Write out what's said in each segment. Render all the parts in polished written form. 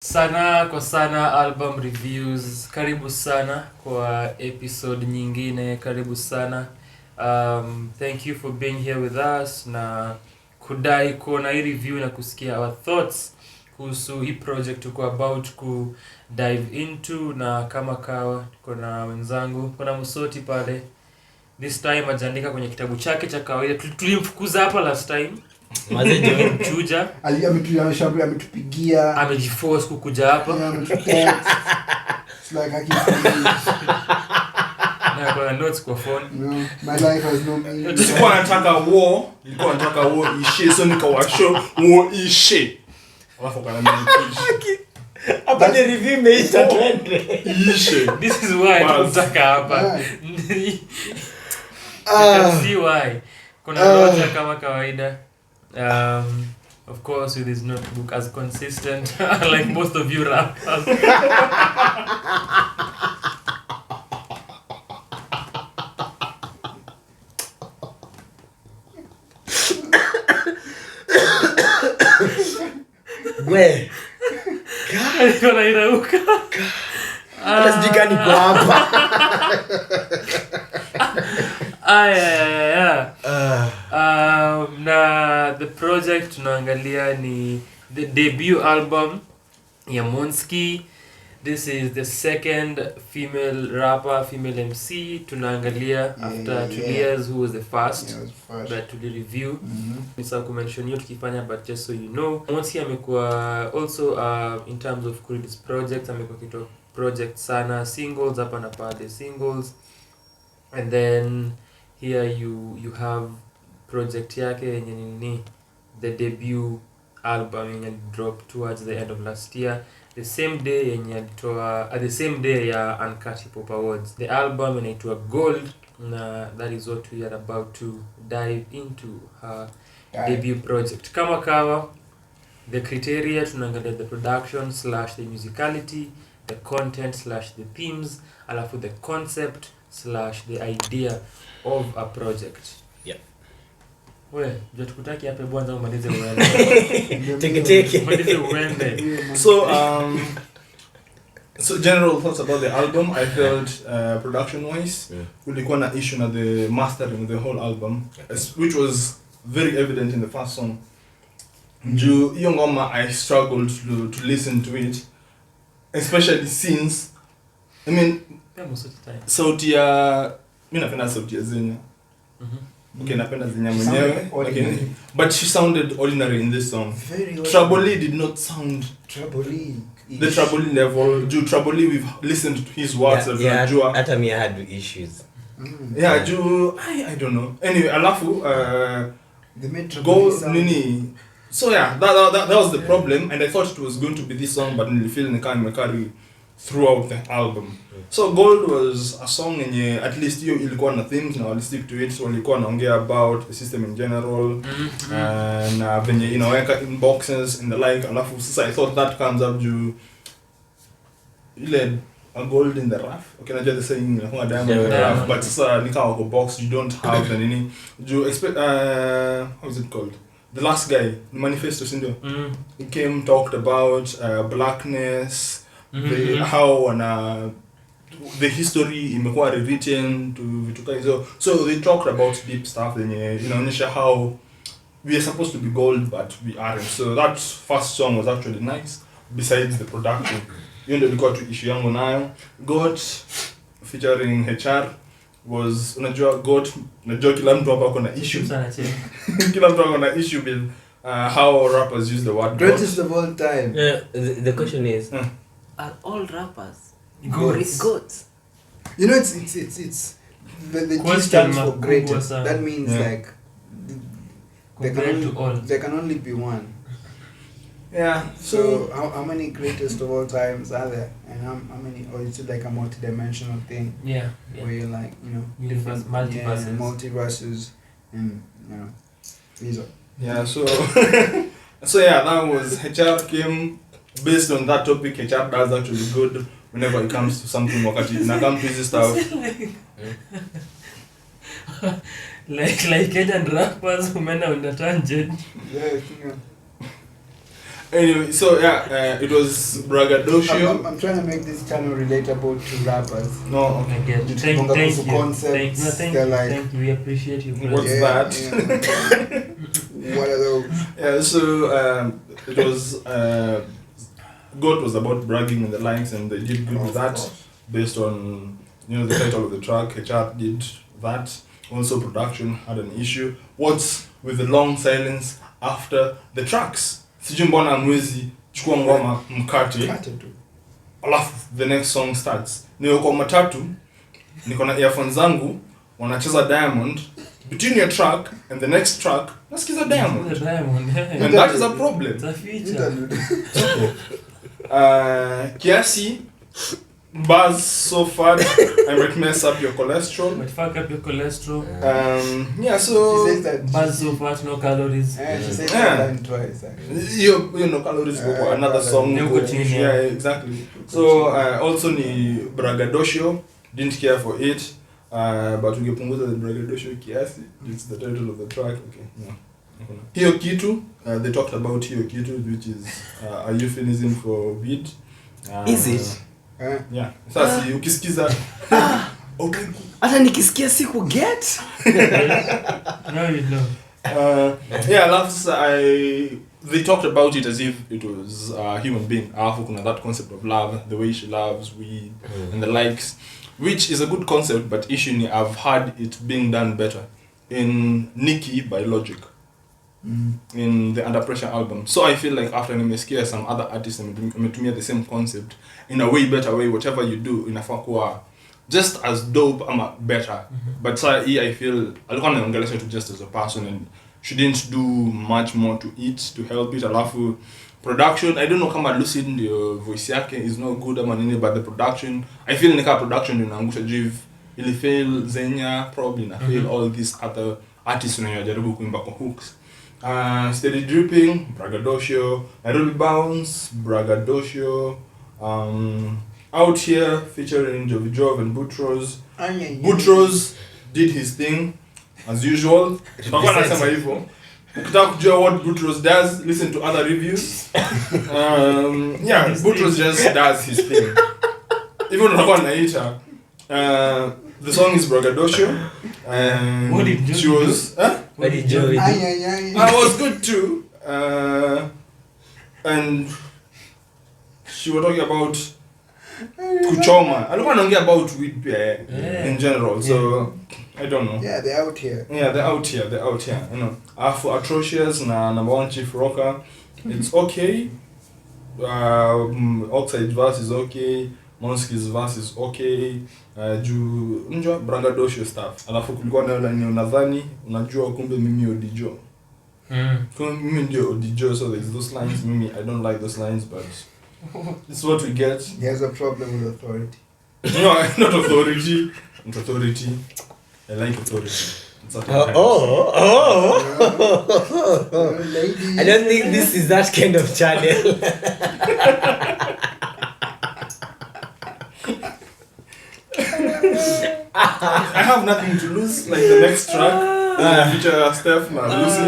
Sana kwa sana album reviews. Karibu sana kwa episode nyingine. Karibu sana. Thank you for being here with us na kudai kuona hii review na kusikia our thoughts kuhusu hii project tuko about ku dive into. Na kama kawa tuko na wenzangu, kuna Musoti pale. This time ajaandika kwenye kitabu chake cha kawaida. Tulimfukuza hapa last time. Mazeje mchuja ametupigia amejiforce kukuja hapa it's like akifanya na kwa notes kwa phone. no, my life has no meaning. Nilikuwa nataka war ishe, so nikawasho war ishe, alafu kana mimi hapa ni review imeisha twende ishe. This is why tunataka hapa. See why kuna lote kama kawaida. Of course with his notebook as consistent like most of you rappers. we Kuna Irauka. hata sijui kani kwa hapa Na the project tunaangalia ni the debut album ya Monski. This is the second female rapper, female MC. Tunaangalia after 2 years who was the first that to review. Nisa kumention hiyo tukifanya, but just so you know, Monski amekuwa also in terms of creative projects amekuwa kitu project sana, singles hapa na pale singles, and then here you have project yake yenye ni the debut album yenye drop towards the end of last year, the same day yenye alitoa the same day ya Uncut Hip Hop Awards. The album inaitwa Gold, na that is what we are about to dive into her debut project. Kama kawa, the criteria tunaangalia the production / the musicality, the content / the themes, alafu the concept / the idea of a project. Yeah. We, tukutaki hapa bwanza umalize uende. Teke Umalize uende. So general thoughts about the album. I felt production wise kulikuwa na issue na the mastering of the whole album, which was very evident in the first song. Juu hiyo ngoma I struggled to listen to it, especially since sauti ya mimi napenda sauti ya Zenya. Okay, napenda Zenya mwenyewe, lakini but she sounded ordinary in this song. Trouble did not sound the Trouble level. Juu Trouble we've listened to his words as Jua. Hata mimi had issues. Yeah, Juu I don't know. Anyway, alafu go nini. So yeah, that was the problem, and I thought it was going to be this song, but nilifeel ni kama imekari throughout the album. So Gold was a song yenye at least hiyo ilikuwa na themes na wali stick to it, so walikuwa naongea about the system in general, na venye inaweka inboxes and the like. Alafu sasa I thought that comes up juu ile a gold in the rough. Okay, najua the saying inakuwa diamond in the rough, but sasa ni kama box, you don't have the nini juu expect how is it called, the last guy, Manifesto sindio. He came talked about blackness, how the history imekuwa rewritten to vitu kama hizo. So they talked about deep stuff yenye inaonyesha how we are supposed to be gold but we aren't. So that first song was actually nice, besides the production. Hiyo ndio ilikuwa tu issue yangu nayo. Got featuring HR was, unajua kila mtu hapa ako na issue sana chini. kila mtu ako na issue with how rappers use the word greatest of all time. Yeah, the question is are all rappers goats? You know, it's the G stands for greatest. That means like there can only be one. Yeah. So how many greatest of all times are there, and how many, or is it like a multi-dimensional thing? Yeah. Where you're like, Universe, multiverses, and these are. Yeah. So yeah, that was HR came based on that topic. HR does actually good whenever it comes to something wakati na come to this stuff. like Kenyan rappers who men on the tangent. Yeah. Anyway, so yeah, it was braggadocio. I'm trying to make this channel relatable to rappers. No, okay. I get it. Bonga Thank kuhusu you. concepts, Thank they're you. like- Thank you. We appreciate you, brother. What's that? Yeah. What are those? Yeah, so it was God was about bragging and the likes, and they did good with that based on the title of the track. HR did that. Also, production had an issue. What's with the long silence after the tracks? Sijui mbona mwezi chukua ngoma mkate. Kate tu. Alafu the next song starts. Niko kwa matatu, niko na earphones zangu, wanacheza Diamond. Between your track and the next track, nasikiza Diamond. The Diamond. And that is a problem. It's a feature. Interlude. Kiasi, buzz so far, I might mess up your cholesterol. Might fuck up your cholesterol. Yeah, She so says that. Buzz so fat, no calories. She says Yeah. that line twice. Actually. you know calories go for another song. Niko chini, Yeah, exactly. So also ni braggadocio, didn't care for it. But ungepunguza the braggadocio kiasi, it's the title of the track. Okay, no. Hiyo kitu, they talked about hiyo kitu, which is a euphemism for weed. Is it? Yeah. Sasa ukisikiza okay. Hata nikisikia siku get. No, you know. Yeah, they talked about it as if it was a human being. Alafu kuna that concept of love, the way she loves weed and the likes, which is a good concept, but issue ni I've heard it being done better in Nikki by Logic. In the Under Pressure album. So I feel like after nimesikia some other artists wametumia the same concept in a way better way. Whatever you do inafaa kuwa just as dope ama better. But so I feel alikuwa anaongelesha to just as a person and she didn't do much more to it to help it. Alafu production, I don't know kama Lucid ndio voice yake is not good ama nini, but the production I feel nika production inaangusha jiv ili fail Zenya probably na fail all these other artists wanajaribu kuimba kwa hooks. Steady Dripping, braggadocio, Nairobi Bounce, braggadocio, Out Here featuring Jov and Boutros. Boutros did his thing as usual. Nakuwa nasema hivyo. Ukitaka kujua what Boutros does, listen to other reviews. Yeah, Boutros just does his thing. Even unakuwa naita. The song is braggadocio. What did you she do? was What did Joey do? I was good too. And she was talking about kuchoma. Alikuwa anaongea about weed pia in general. So I don't know. Yeah, they're out here. Yeah, they're out here. You know, for Atrocious na number one Chief Rocker, it's okay. Oxide verse is okay. Monski's verse is okay. Juu unajua braggadocio stuff. Alafu kulikuwa na line unadhani unajua kumbe mimi odijo. Kumbe mimi ndio odijo, so there's those lines. Mimi I don't like those lines, but it's what we get. He has a problem with authority. No, not authority. Not authority. I like authority. It's not Lady. I don't think this is that kind of channel. I have nothing to lose, like the next track. Feature Steph na Lucy.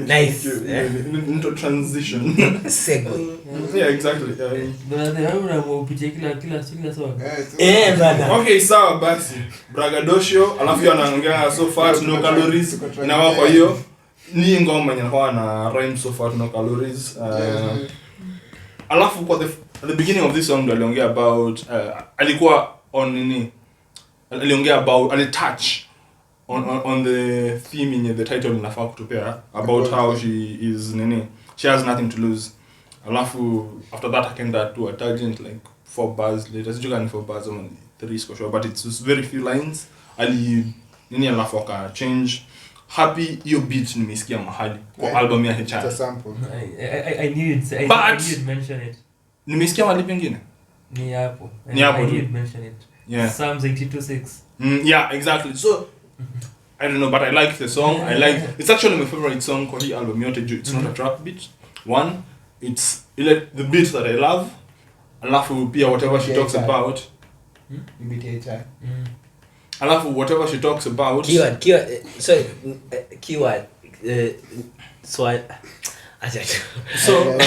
Nice. Thank you. Into transition. Segue. Yeah, exactly. Unapitia kila song. Brother. Okay, sawa basi. Braggadocio, alafu anaongea so far no calories. Inawa kwa hiyo ni ngoma inakuwa na rhyme so far no calories. Alafu kwa at the beginning of this song ndo aliongea about alikuwa on nini? Aliongea about touch on the theme in the title inafaa kutupea about how she is nini, she has nothing to lose. Alafu after that akaenda to a tangent like 4 bars later, sijui ni 4 bars or 3 for sure, but it's very few lines. Ali nini alafu aka change happy hiyo beat nimesikia mahali kwa album ya It's a HR. sample. I knew it. I knew you'd mention it. Nimesikia mahali pengine. Ni hapo. Ni hapo I tu. knew you'd mention it. Yeah. Psalms 82:6. Yeah, exactly. So I don't know, but I like the song. I like it's actually my favorite song kwa hii album yote. It's not a trap beat. One, it's the beat that I love. Alafu pia whatever she talks about. BTHI. Alafu whatever she talks about. Keyword. Sorry. Keyword. So Acha tu. So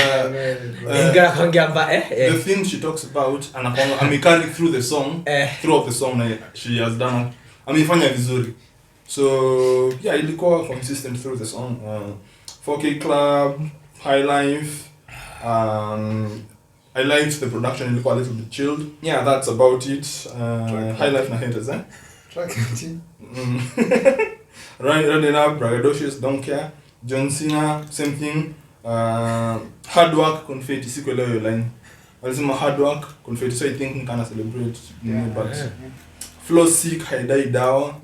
Ingara kuongea mbaya the thing she talks about anakwanga amekali through the song, throughout the song she has done amefanya vizuri. So yeah, ilikuwa consistent through the song. 4K Club, High Life. I liked the production, ilikuwa a little bit chilled. Yeah, that's about it. High Life na haters, Track Running Up, Braggadocious, Don't Care. John Cena, same thing. Hard Work, Confetti, sikuelewa hiyo line. Walisema hard work, Confetti, so I think nkana celebrate. But Flow Sick, Haidai Dawa.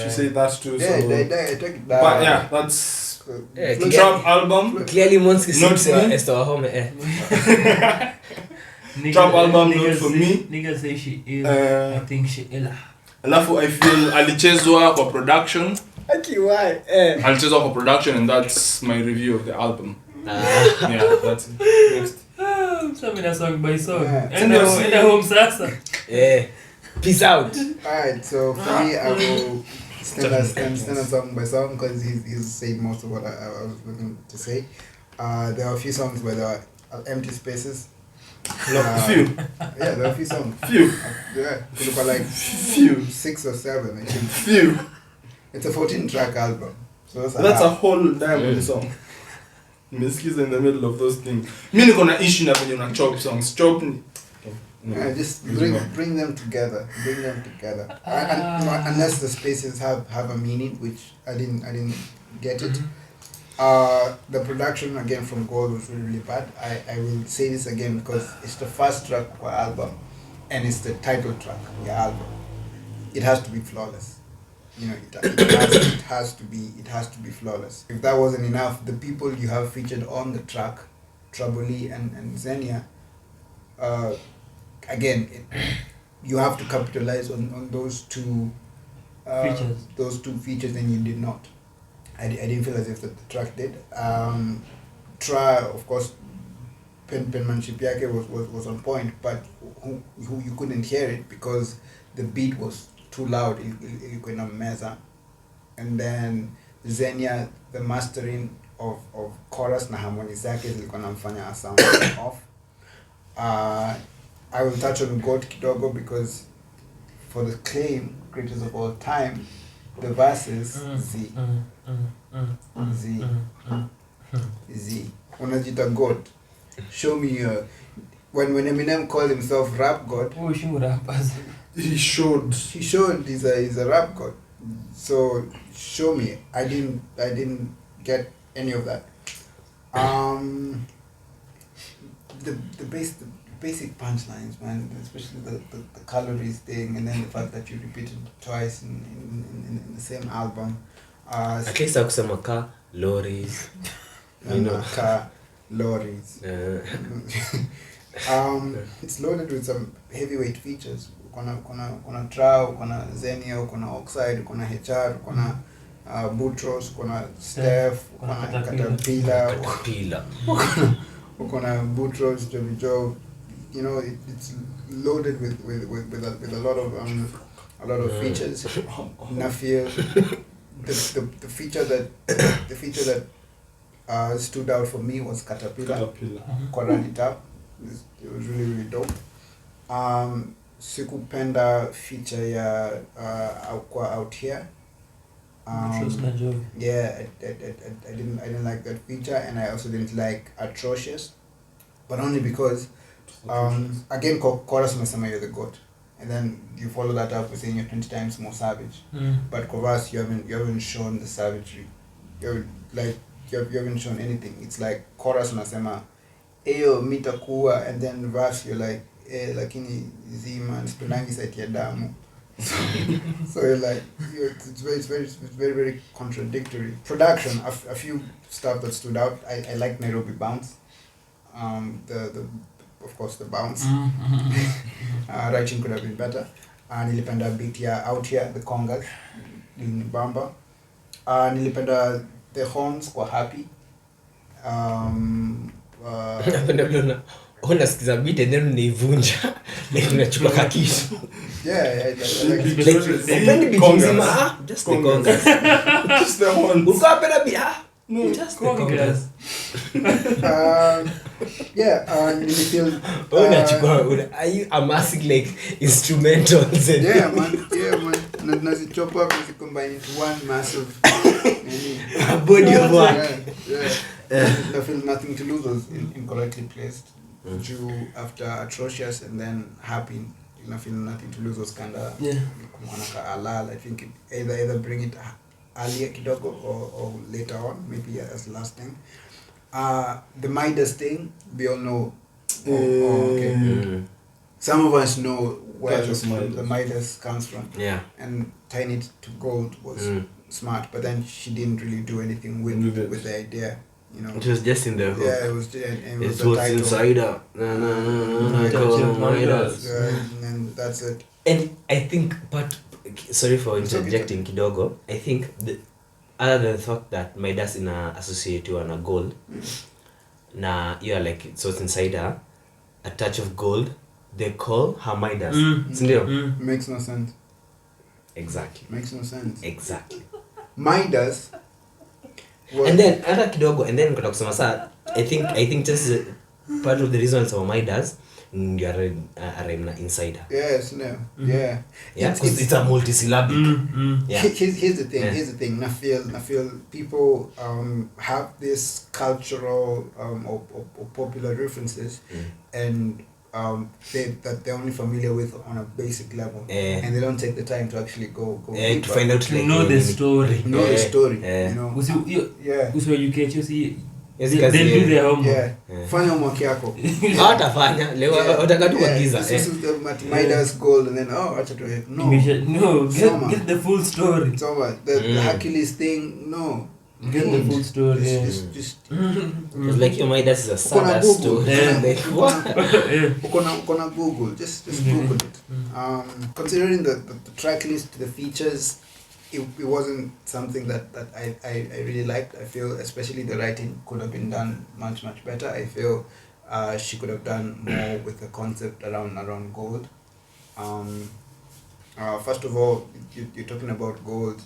She said that too. Yeah, so. I took it down. But yeah, that's Trap album. Clearly Monski Not sleeps me. Esther home Trap album not for me. Nigga say she ill. I think she ill. Alafu I feel alichezwa kwa production. Why? Alichezwa kwa production, and that's my review of the album. Yeah, that's it. Next. Samina song by song. Yeah. Enda home sasa. Yeah. Peace out. Alright, so for me, I will stand song by song because he's said most of what I was looking to say. There are a few songs where there are empty spaces. Few. Yeah, there are a few songs. Few. Yeah, look like Few. 6 or 7. I think. Few. It's a 14-track album. So That's a whole damn song. Nimesikiza in the middle of those things. Mimi niko na issue na venye una chop songs. Chop ni just bring them together. Bring them together. Unless the spaces have a meaning, which I didn't get it. The production again from Gold was really bad. I will say this again because it's the first track of our album, and it's the title track of your album. It has to be flawless. You know, it has to be flawless. If that wasn't enough, the people you have featured on the track, Traboli and Xenia, again, you have to capitalize on those two Features. Those two features, and you did not. I didn't feel as if the track did. Of course, penmanship yake was on point, but who you couldn't hear it because the beat was too loud. Ilikuwa na meza. And then Xenia, the mastering of chorus na harmony zake zilikuwa namfanya sound off. I will touch on Goat kidogo because for the claim greatest of all time, the verses Z. Unajita God. Show me when Eminem called himself rap God. Oh, she would rap as. he showed He's a rap God. So show me. I didn't get any of that. The basic punchlines, man, especially the calories thing, and then the fact that you repeat it twice in the same album. At least akusema ka lorries. Car lorries. It's loaded with some heavyweight features. Kuna Trau, kuna Xenia, kuna Oxide, kuna HR, kuna Boutros, kuna Steph, kuna Caterpillar, kuna Boutros, Joe. You know, it's loaded with a lot of features. Nafia, the feature that stood out for me was Caterpillar. Quality tap. It was really dope. Sikupenda feature ya out here. Yeah, I didn't like that feature, and I also didn't like Atrocious, but only because again chorus umesema you're the goat, and then you follow that up with saying you're 20 times more savage. But chorus you haven't shown the savagery. You haven't shown anything. It's like chorus unasema eyo mitakuwa, and then verse you're like lakini zima sipendangi site ya damu. So you're like it's very contradictory. Production, a few stuff that stood out. I like Nairobi bounce. Of course the bounce. Writing could have been better. Nilipenda beat ya out here, the congas in Bamba. Nilipenda the horns kwa happy. Unasikiza beat and then unaivunja like unachukua kakisu. Yeah, Upendi beat mzima, just the congas. Just the horns. Ukapenda beat, No, Just the Congas. Nilifeel are you amassing like instrumentals and yeah man nazichop up and combine into one massive a body of work? I feel nothing to lose was incorrectly placed. Due after atrocious and then happy, I feel nothing to lose was kinda alal. I think it either bring it earlier kidogo or later on, maybe as the last thing. The Midas thing, we all know. Okay. Some of us know where the Midas comes from. Yeah. And tying it to gold was smart, but then she didn't really do anything with the idea. It was just in the hook. Yeah, it was the title. Inside her. And that's it. And I think, but sorry for interjecting kidogo. I think other than the fact that Midas ina associate you na gold, na you are like so it's inside her, a touch of gold, they call her Midas. Makes no sense. Exactly. Makes no sense. Exactly. Midas. And then hata kidogo, and then nikataka kusema saa I think just part of the reason for Midas ndio are insider. Yes, no. Yeah. Yeah, because it's a multisyllabic. Yeah. Here's the thing. Here's the thing. I feel people have this cultural or popular references and they're only familiar with on a basic level, and they don't take the time to actually go to find out, like, know the story. The story. Uso you catch you see. They'll do their homework. Yeah. Fanya homework yako. Hawatafanya leo wataka tu kuagiza. This is the Midas gold and then acha tu no. Get the full story. It's over. The Hercules thing, no. Get the full story. Just It's like your Midas is a sad story. Ukona Google. Just Google it. Considering the track list, the features, it wasn't something that I really liked. I feel especially the writing could have been done much better. I feel she could have done more with the concept around gold. First of all, you're talking about gold.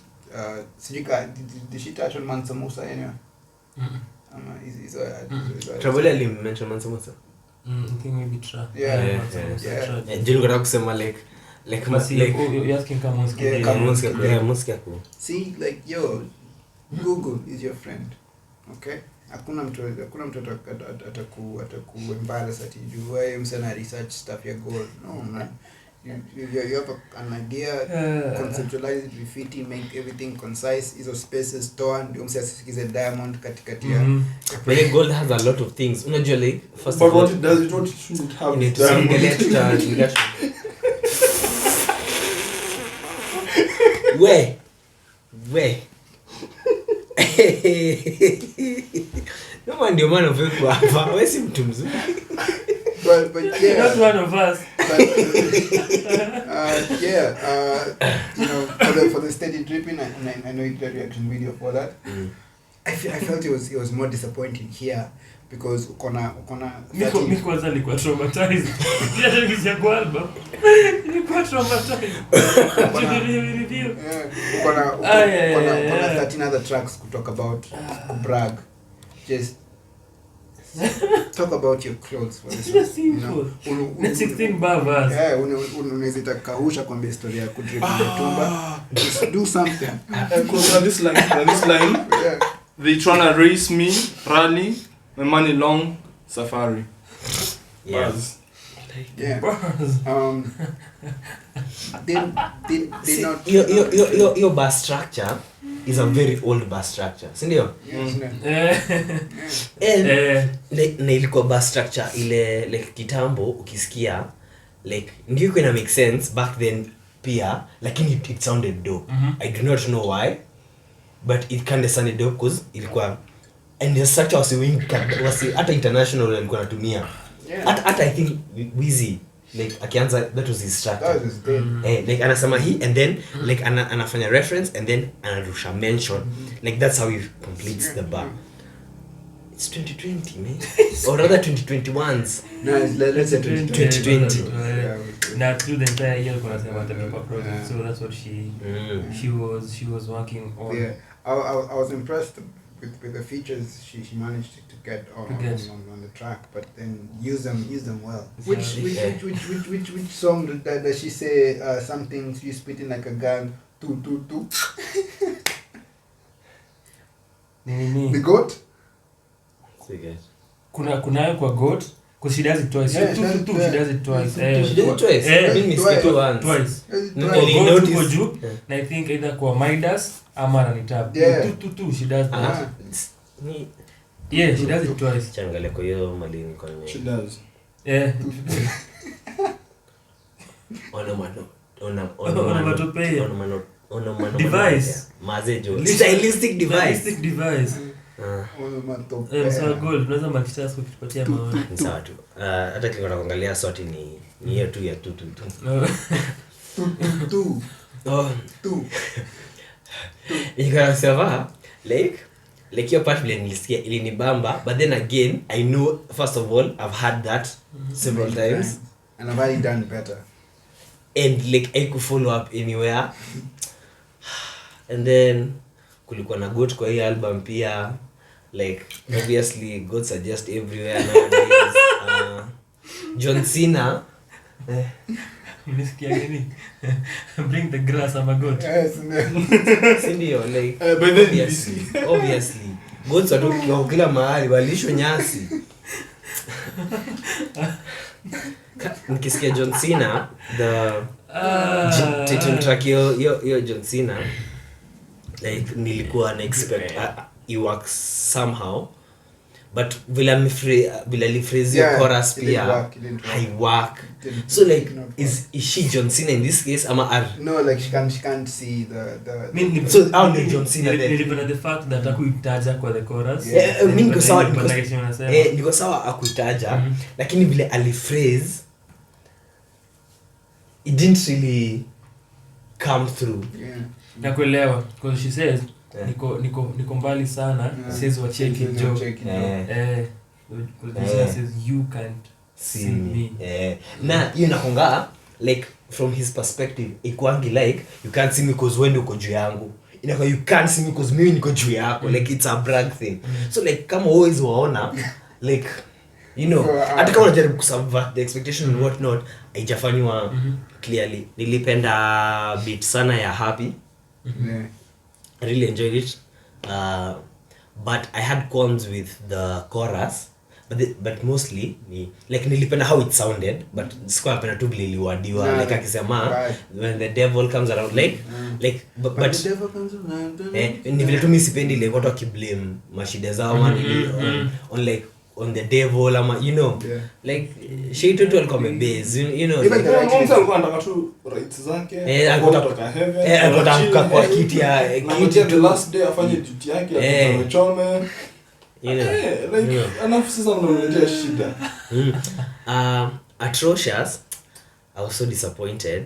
Sijika, did she touch on Mansa Musa anyway? Trouble mention Mansa Musa. I think maybe try. Yeah. Julu kata kusema like you're asking Monski. See, like, yo, Google is your friend. Okay? Hakuna mtu ataku embarrass ati you wewe msana research stuff ya gold. No, man. You have an idea, conceptualize it, refit it, make everything concise. Hizo spaces store ndio msiasikize diamond katikati ya. But gold has a lot of things. Unajua like first but of all, what it does, it what it shouldn't have. need to get we no ndio maana uveku hapa. Wewe si mtu mzuri. But yeah, not one of us. For the steady dripping, and I know you did a reaction video for that. I felt it was more disappointing here because ukona Niko kwanza nilikuwa traumatized. Hata nikisikia kwa album nilikuwa traumatized. Review. Ukona 13 other tracks to talk about, brag. Just talk about your clothes for this one. Next 16 bavas. Yeah, unaweza kahusha kwa story ya kudrip tumba. Just do something. Because on this line, Yeah. they tryna race me, rally, my money long, safari. Yeah. Buzz. Yeah. They not your bus structure is a very old bus structure. Sindio? Na ilikuwa bus structure ile like kitambo ukisikia like ndio ina make sense back then pia, lakini it sounded dope. I do not know why, but it kind of sounded dope because ilikuwa and the structure was hata international alikuwa anatumia. Hata I think Wheezy like akianza that was his structure. That was dead. Like anasema he and then like anafanya reference and then anarusha mention. Like that's how he completes the bar. It's 2020, man. Or rather 2021s. No, let's say 2020. Now through the entire year kuna sema the paper project, so that's what she was working on. Yeah, I was impressed with the features she managed to get on the track, but then use them well. Which song does she say something she's spitting like a gun? Tu. The goat. Kuna kwa goat. Because she does it twice. Yeah, she does it twice. She did it twice. I mean, Twice. Twice. And I think either kwa Midas ama Ranitap. Yeah. Tu, she does that. Yeah, she does it twice. Changale kwa hiyo malini kwa nini. She does. Yeah. Device. Mazejo. Stylistic device. So gold, tunaweza makisha siku kipatia maoni. Ni sawa tu. Hata kile kuangalia sorti ni hiyo tu ya tu. Tu. Oh, tu. Ikasema like your part vile nilisikia ilinibamba, but then again I know first of all I've had that several times and I've already done better. And like I could follow up anywhere. And then kulikuwa na goat kwa hii album pia. Like obviously goats are just everywhere nowadays. John Cena. Unisikia nini? Bring the grass ama goat. Yes. Sindio like But then obviously goats watu kila mahali walishwa nyasi. Nikisikia John Cena the title track yo John Cena like nilikuwa na expect it works somehow, but vile aliphrase your chorus pia I work. So like is she John Cena in this case ama no, like she can't see the so how did John Cena then nilipenda the fact that hakuitaja kwa the chorus. Niko sawa akuitaja lakini vile aliphrase it didn't really come through. Nakuelewa because she says niko mbali sana, says wacheki joke. Says you can't see me. Na you nakonga like from his perspective ikwangi like you can't see me because wewe uko juu yangu. Inaka you can't see me because mimi niko juu yako. Like it's a brag thing. So like kama always waona like you know hata kama unajaribu kusubvert the expectation and what not haijafanywa clearly. Nilipenda beat sana ya Happy. I really enjoyed it, but I had qualms with the chorus, but mostly like nilipenda how it sounded, but sikuwa napenda tu vile iliwadiwa like akisema when the devil comes around like but the devil comes around. Ni vile tu mimi sipendi ile watu wakiblame mashida zao on like on the devil ama you know like she tu alikuwa mbezi you know even the mtu alikuwa anataka tu rights zake kutoka heaven akotaka kwa kiti the last day afanye duty yake amechome you know like enough sasa ndio shida. Atrocious. I was so disappointed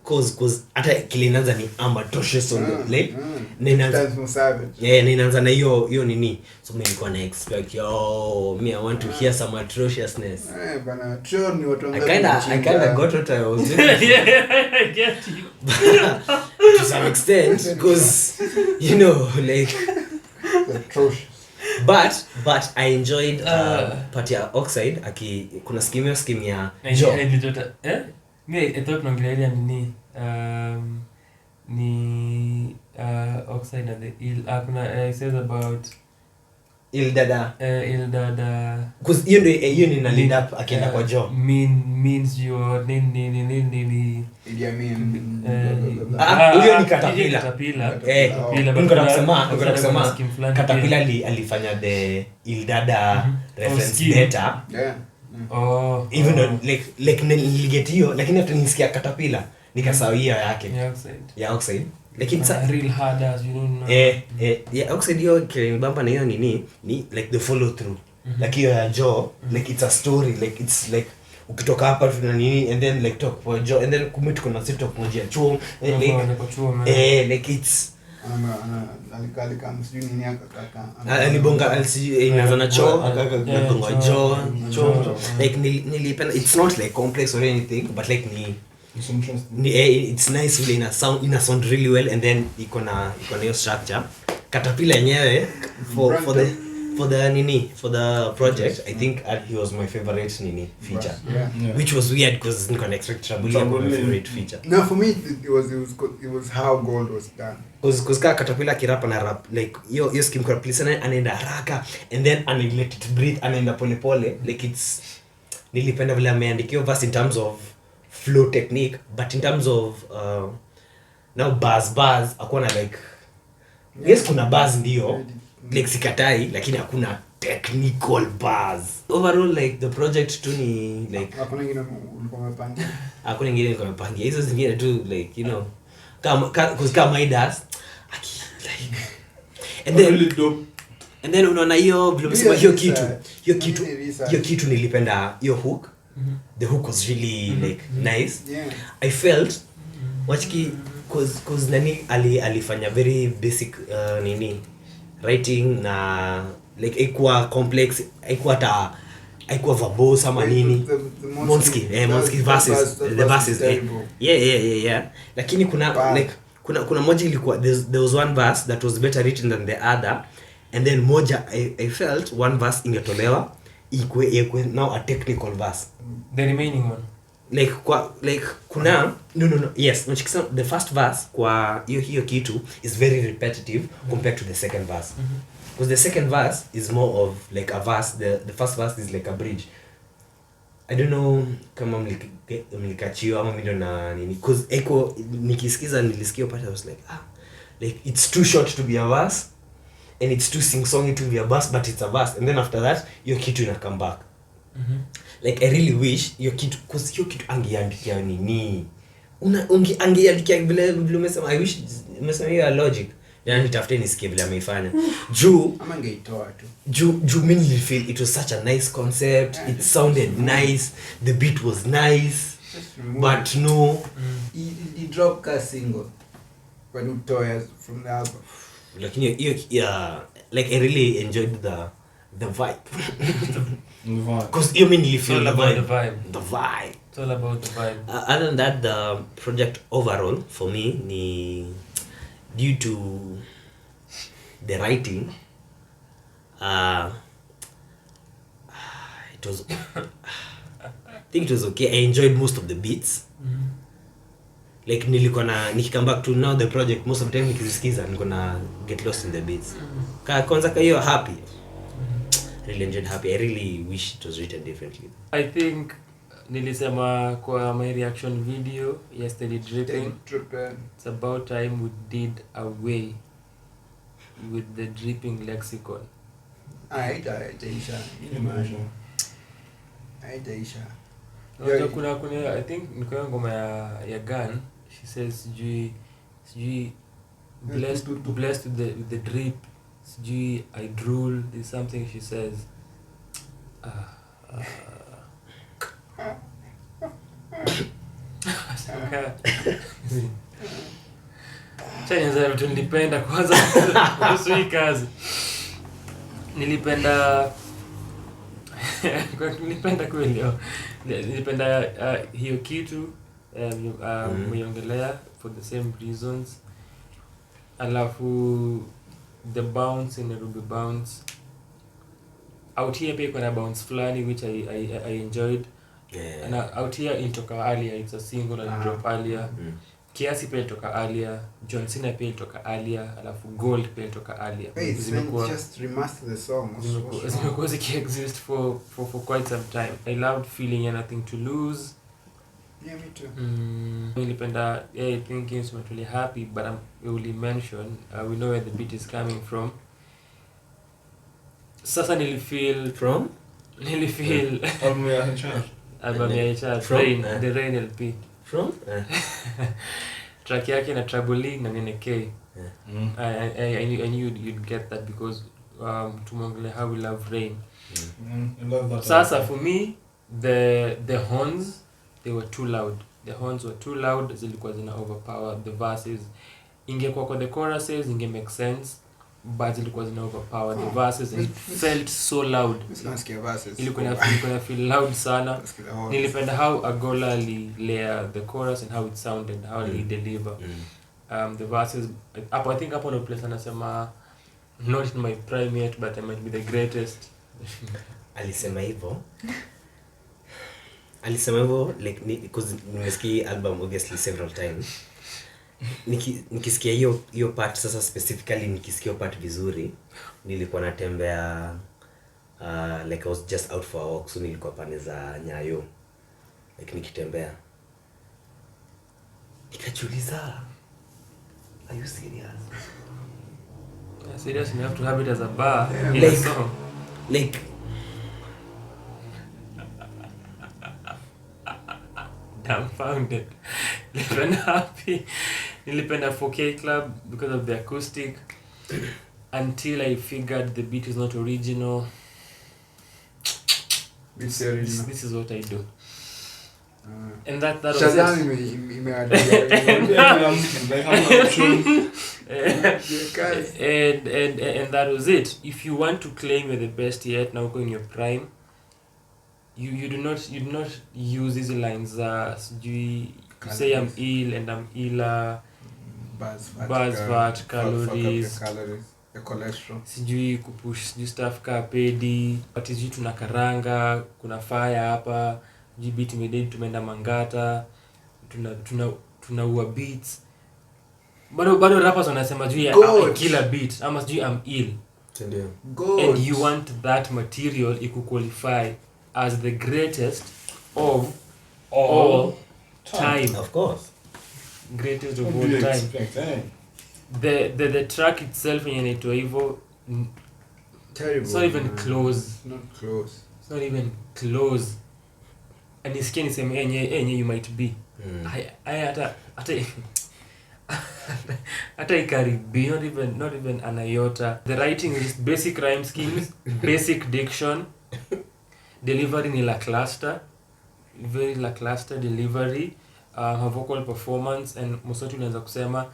cause hata kilinaanza ni atrocious on the like ninaanza na hiyo nini, so mimi nilikuwa na expect me I want to hear some atrociousness. Bana sure ni watu I kinda got what I was looking for. I get you to some extent because you know like atrocious. But I enjoyed part ya Oxide kuna scheme ya I thought naongelea ni Oxide and the kuna says about Il Dada because hiyo ni na lead up akienda kwa job means you nini huyo ni Caterpillar niko kusema Caterpillar alifanya the Il Dada reference data even though like niliget hiyo lakini after nisikia Caterpillar nikasawia yake ya Oxide like it's a real hard as you know Oxide hiyo kilibamba na hiyo ni like the follow through like hiyo ya Joe like it's a story like it's like ukitoka hapa tuna nini and then like talk for Joe and then kumit kuna sisi talk moja chuo like it's alikali msijui nini akaka alibonga inaanza na choo akagonga choo like nilipenda it's not like complex or anything but like it's nice really ina sound really well and then iko na hiyo structure Caterpillar yenyewe for the project, I think he was my favorite feature. Yeah. Which was weird because Niko expect Trabully was my favorite feature. No, for me it was how Gold was done. Because Caterpillar kirapa na rap like yo skim kwa please anaenda haraka and then let it breathe anaenda pole pole, like it's nilipenda vile ameandikia verse in terms of flow technique, but in terms of now bars hakuna like yes kuna bars ndio like sikatai lakini hakuna technical bars. Overall like the project tu ni like Hakuna ingine ulikuwa umepangia. Hakuna ingine nilikuwa nimepangia. Hizo zingine tu like you know kama my das like and then really dope. And then unaona hiyo vile umesema hiyo kitu nilipenda hiyo hook. The hook was really like nice. Yeah. I felt wachiki cause nani alifanya very basic writing na like equal complex equal verbose ama nini. Monski verses the verses yeah lakini kuna moja ilikuwa there was one verse that was better written than the other, and then moja I felt one verse ingetolewa ikwe now a technical verse, the remaining one like kuna no yes unachikisa the first verse kwa hiyo kitu is very repetitive compared to the second verse, because the second verse is more of like a verse, the first verse is like a bridge. I don't know kama mlikachio ama mimi na nini, because echo nikisikiza nilisikia part I was like it's too short to be a verse and it's too sing-songy to be a verse, but it's a verse, and then after that hiyo kitu ina come back. Like I really wish hiyo kitu, because hiyo kitu angeandikia nini angeandikia vile umesema. I wish umesema hiyo logic yani nitafute nisikie vile ameifanya juu Ama angeitoa tu. Juu mimi feel it was such a nice concept, it sounded nice, the beat was nice, but no He dropped a single when you toys from the album. lakini hiyo like I really enjoyed the vibe because you mean you feel the vibe. It's all about the vibe. Other than that, the project overall for me ni due to the writing, it was I think it was okay. I enjoyed most of the beats. Like nikikam back to now the project, most of the time nikisikiza niko na get lost in the beats. Kwanza hiyo happy. I really enjoyed happy. I really wish it was written differently. I think nilisema kwa my reaction video yesterday dripping, it's about time we did away with the dripping lexicon. Aitaisha. Kuna I think niko ngoma ya Gun, she says sijui blessed with the drip, sijui I drool, there's something she says Chanya vitu nilipenda kwanza kuhusu hii kazi. Nilipenda kweli. Nilipenda hiyo kitu miongelea for the same reasons. Alafu the bounce in Ruby bounce. Out here pia kuna bounce flani which I enjoyed. Yeah. And out here intoka earlier, it's a single and drop earlier. Kiasi pia ilitoka earlier, John Cena pia ilitoka earlier, alafu Gold pia ilitoka earlier. Zimekuwa just remaster the song. Zimekuwa ziki-exist for quite some time. I loved feeling anything to lose. Yeah, me too. Nilipenda thinking so really happy, but I will mention we know where the beat is coming from. Sasa nilifeel album ya Chad. album ya Chad, the Rain LP. From Track yake na Trabully na NK. I knew you'd get that because tumongelea how we love Rain. I love that. Sasa for me the horns, they were too loud. The horns were too loud, zilikuwa zina overpower the verses. Ingekuwa kwa the choruses inge make sense, but zilikuwa zina overpower the verses. It felt so loud. Ilikuwa feel loud sana. Nilipenda how Agola layer the chorus and how it sounded, how he deliver. The verses I think hapo ndo place anasema not in my prime yet, but I might be the greatest. alisema hivyo like because nimesikia album obviously several times. Nikisikia hiyo part sasa, specifically nikisikia part vizuri, nilikuwa natembea like I was just out for a walk, so nilikuwa pande za Nyayo, like nikitembea nikajiuliza, are you serious? Yeah, serious, you have to have it as a bar. Yeah. In a Like- song. Like Dumbfounded. Nilipenda happy. Nilipenda 4K Club because of the acoustic. Until I figured the beat is not original. It's the original. This is what I do. And that was Shazam it. imeadia. Like hamna option. And that was it. If you want to claim you're the best yet, now go in your prime. You do not use these lines. You say I'm ill and I'm iller. Buzz, fat, calories. The cholesterol. Sijui kupush sijui stuff ka pedi, but sijui tuna karanga, kuna fire hapa, sijui beat imedate tumeenda Mangata, tunaua beats. Bado rappers wanasema juu ya killer beat ama sijui I'm ill. ndio. And you want that material qualify as the greatest of all time. Of course. Greatest of What all do you time. expect, eh? The track itself yenye inaitwa hivyo, Terrible. it's not even close. It's not close. It's not even close. And nisikia niseme enye you might be. Hata ikaribi, not even an iota. The writing is just basic rhyme schemes, basic diction, delivery ni lackluster, very lackluster delivery, her vocal performance, and mostly unaweza kusema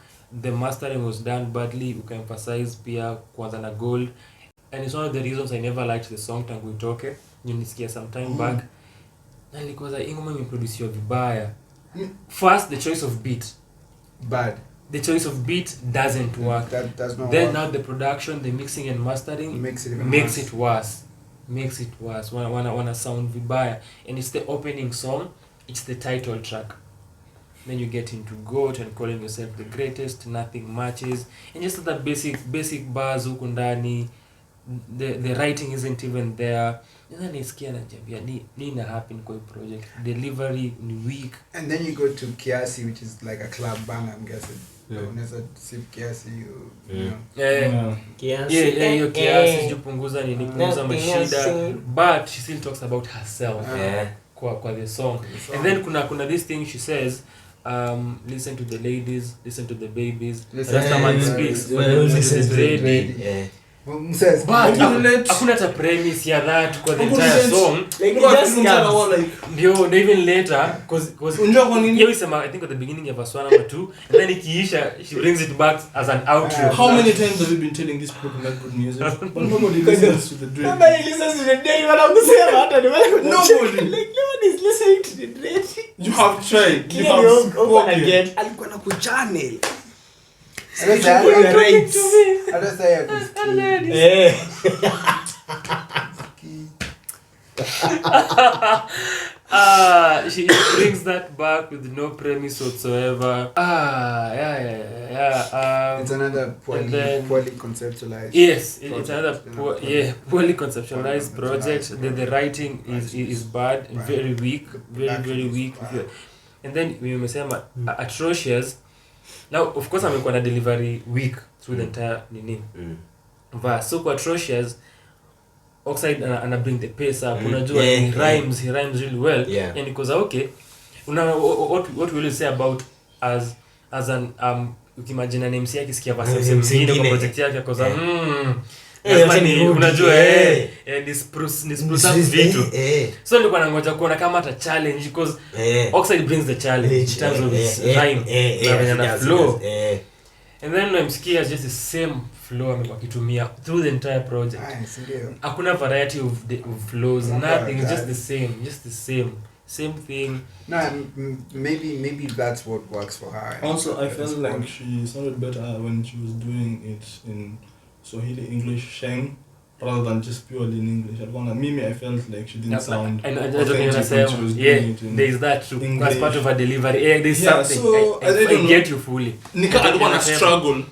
the mastering was done badly. Ukaemphasize pia kwanza na gold, and it's one of the reasons I never liked the song tangu itoke. Nilisikia some time back na nilikuwa ingoma imeproduciwa vibaya. First, the choice of beat. Bad. The choice of beat doesn't work. That does not Then work. now the production, the mixing and mastering Makes it even makes worse. it worse. Makes it worse. Wanna sound vibaya. And it's the opening song, it's the title track. Then you get into GOAT and calling yourself the greatest, nothing matches. And just the basic bars huku ndani, the writing isn't even there. Then nisikia najambia nini happen kwa hii project. Delivery ni weak. And then you go to Kiasi, which is like a club band, I'm guessing. Yeah. Unaweza sip Kiasi, you know. Yeah. Hiyo kiasi sijupunguza nini punguza mashida, but she still talks about herself kwa the song. And then kuna this thing she says, listen to the ladies, listen to the babies, Rastaman speaks, listen to the ready. Yeah. Says, But hakuna hata premise ya that kwa the entire song. Like Because just mtana comes. wa like Ndio even later cause unajua kwa nini? hiyo isema I think at the beginning of verse 1 number 2, and then ikiisha she brings it back as an outro. How many times have you been telling these people to make good music? But nobody listens to the dream. Nobody listens to the day wanakusema hata ni wale Nobody. like nobody's listening to the day. You have tried. You Clearly have open spoken. again. Alikuwa na kuchannel. Hata saa ya kusikia. Eh. She brings that back with no premise whatsoever. Yeah. It's another and then- poorly conceptualized. Yes, it's project. another poorly conceptualized project. The writing is bad, very weak, very weak. And then we umesema atrocious. Now of course amekuwa na delivery weak through the entire nini verse. So kwa atrocious, Oxide ana bring the pace up. Unajua he rhymes really well. Yeah. And because okay, what we always say about as an ukimagine na MC akisikia verse nyingine kwa project yake kwa lazima ni unajua ni spruce up vitu. So nilikuwa nangoja kuona kama ata challenge because Oxide brings the challenge in terms of his rhyme na flow. And then namsikia just the same flow amekuwa akitumia through the entire project. Nice, ndio. Hakuna variety of flows, nothing, it's just the same thing. No, maybe that's what works for her. Also, I felt like she sounded better when she was doing it in Swahili English Sheng rather than just purely in English. I felt like she didn't sound I don't authentic when she was doing it in there is that too. English. As part of her delivery. There's something. So, I don't I get you fully. Nika alikuwa na struggle.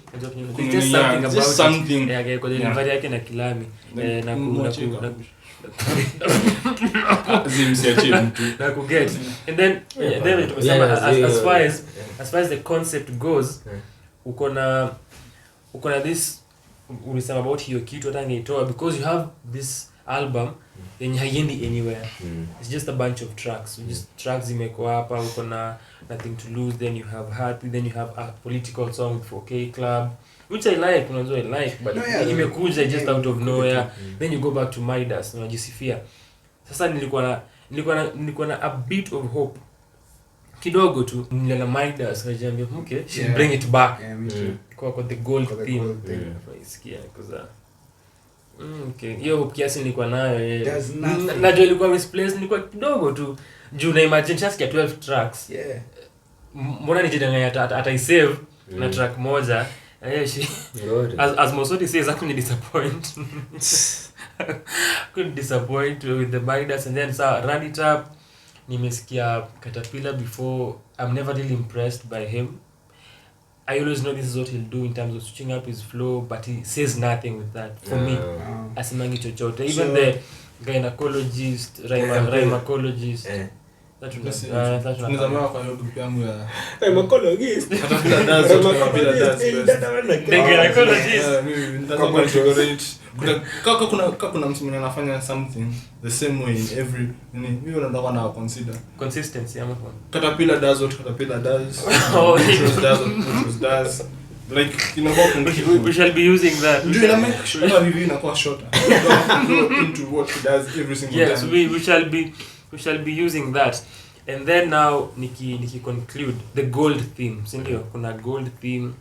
There's just something about just something. it. Kwa delivery yake na kilami. Na kuget. And then as far as the concept goes, uko na this ulisema about hiyo kitu hata ngeitoa because you have this album yenye haiendi anywhere. It's just a bunch of tracks. Just tracks zimekuwa hapa, uko na Nothing to Lose, then you have Happy, then you have a political song for K Club, which I like, unajua I like, but imekuja just out of nowhere. Then you go back to Midas, unajisifia. Sasa nilikuwa na a bit of hope kidogo tu niliona Midas najiambia okay she bring it back kwa the gold theme isikia cuz okay hiyo kiasi nilikuwa nayo najua ilikuwa misplaced, nilikuwa kidogo tu juu na imagine just 12 tracks mbona nijidanganya ata save na track moja as Mosoti says I couldn't disappoint with the Midas. And then run it up nimesikia Caterpillar before. I'm never really impressed by him. I always know this is what he'll do in terms of switching up his flow, but he says nothing with that for me. Asimangi chochote. Even the gynecologist, rhymacologist. That's tunazama kwa hiyo group yangu ya rhymacologist. Caterpillar does what Caterpillar does. The gynecologist. Kuna mtu mwenye anafanya something the same way in every mimi nataka na consider consistency ama kwa Caterpillar does what Caterpillar does. It does like we shall be using that. Do you make sure review inakuwa shorter go into what he does every single time. Yes, we shall be using that. And then now niki conclude the gold theme, sindio? Kuna gold theme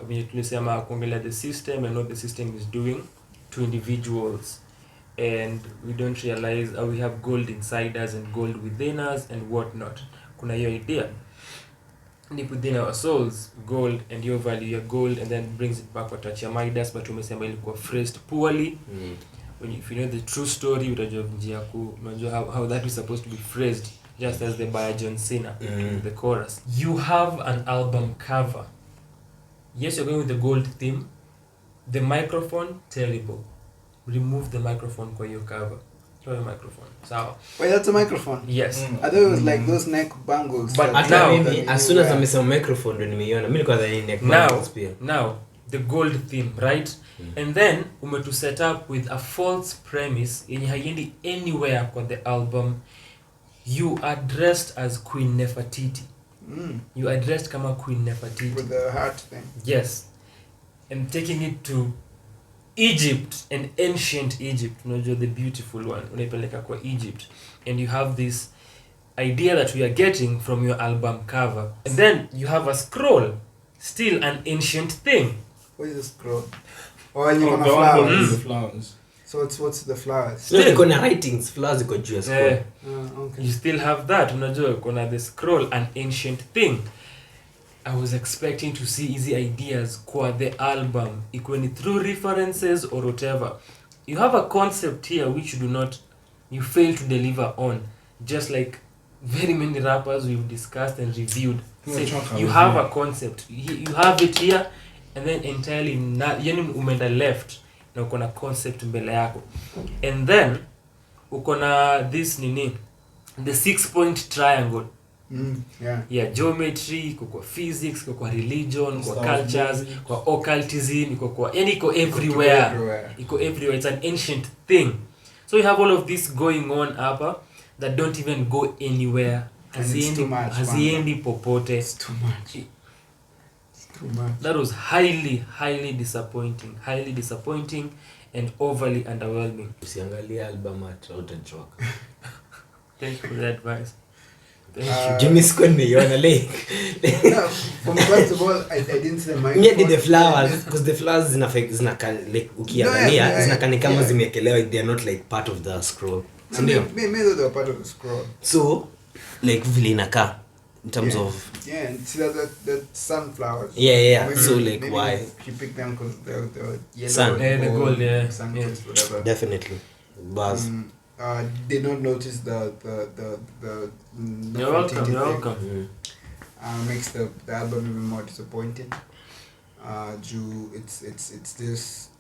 when tulisema kuongelea the system and what the system is doing to individuals, and we don't realize how we have gold inside us and gold within us and what not. Kuna hiyo idea deep within our souls, gold, and your value your gold, and then brings it back to Midas, but umesema ilikuwa phrased poorly. If you know the true story, utajua njia unajua how that is supposed to be phrased, just as the by John Cena, the chorus. You have an album cover. Yes, you're going with the gold theme. The microphone, terrible. Remove the microphone kwa your cover. Throw your microphone. So. Wait, that's a microphone? Yes. I thought it was like those neck bangles. But now, as soon as I miss a microphone, when nimeiona, mimi nilikuwa dhani neck bangles pia. Now, the gold theme, right? And then umetu set up with a false premise yenye haiendi anywhere kwa the album. You are dressed as Queen Nefertiti. You are dressed kama Queen Nefertiti with the heart thing. Yes. And taking it to Egypt, and ancient Egypt, unajua the beautiful one, unaipeleka kwa Egypt, and you have this idea that we are getting from your album cover. And then you have a scroll, still an ancient thing. What is the scroll? And you have flowers. The flowers. So what's the flowers? Still kuna writings, flowers iko juu ya scroll. Okay. You still have that, unajua kuna the scroll, an ancient thing. I was expecting to see easy ideas kwa the album, equally through references or whatever. You have a concept here which you fail to deliver on, just like very many rappers we've discussed and reviewed. You have a concept, you have it here, and then entirely yani umeenda left na uko na concept mbele yako, and then uko na this the 6-point triangle. Geometry, kwa physics, kwa religion, kwa cultures, kwa occultism, iko everywhere. It's an ancient thing. So you have all of this going on hapa that don't even go anywhere. Haziendi popote. It's too much. That was highly disappointing and overly underwhelming. Usiangalia album utachoka. Thank you for the advice. Jimmy Squad niona like. From first of all, I didn't see the microphone. Maybe the flowers, because the flowers zinaka like ukiangalia zinakani kama zimeekelewa, they are not like part of the scroll. Maybe they were part of the scroll. So like vile inakaa in terms Yeah. of Yeah, and see the sunflowers. yeah. Maybe- So like maybe why? she picked them because they're yellow Sun. Yeah, the gold, yeah. sun Yeah. kids, whatever. Definitely. Buzz. Did not notice the You're welcome. thing. You're welcome. Makes the album even more disappointing.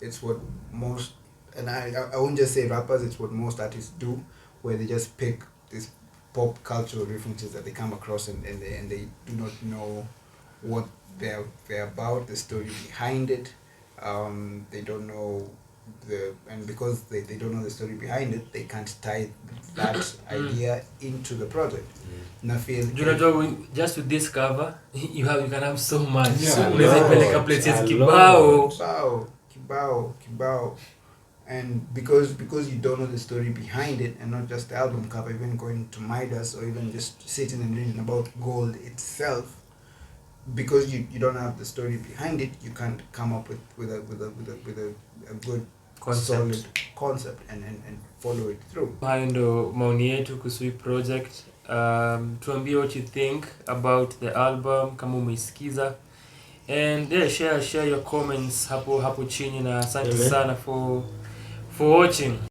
It's what most, and I won't just say rappers, it's what most artists do, where they just pick these pop cultural references that they come across and they do not know what they're about, the story behind it. They don't know and because they don't know the story behind it, they can't tie that idea into the project. And I feel Just to discover, you can have so much. Yeah, Unaweza peleka lot, places a kibao. And because you don't know the story behind it, and not just the album cover, even going to Midas or even just sitting and reading about gold itself, because you don't have the story behind it, you can't come up with a good solid concept and follow it through. Hayo ndo maoni yetu kuhusu hii project. Tuambie what you think about the album kama umeisikiza, and yeah, share your comments hapo chini, na asante sana for watching.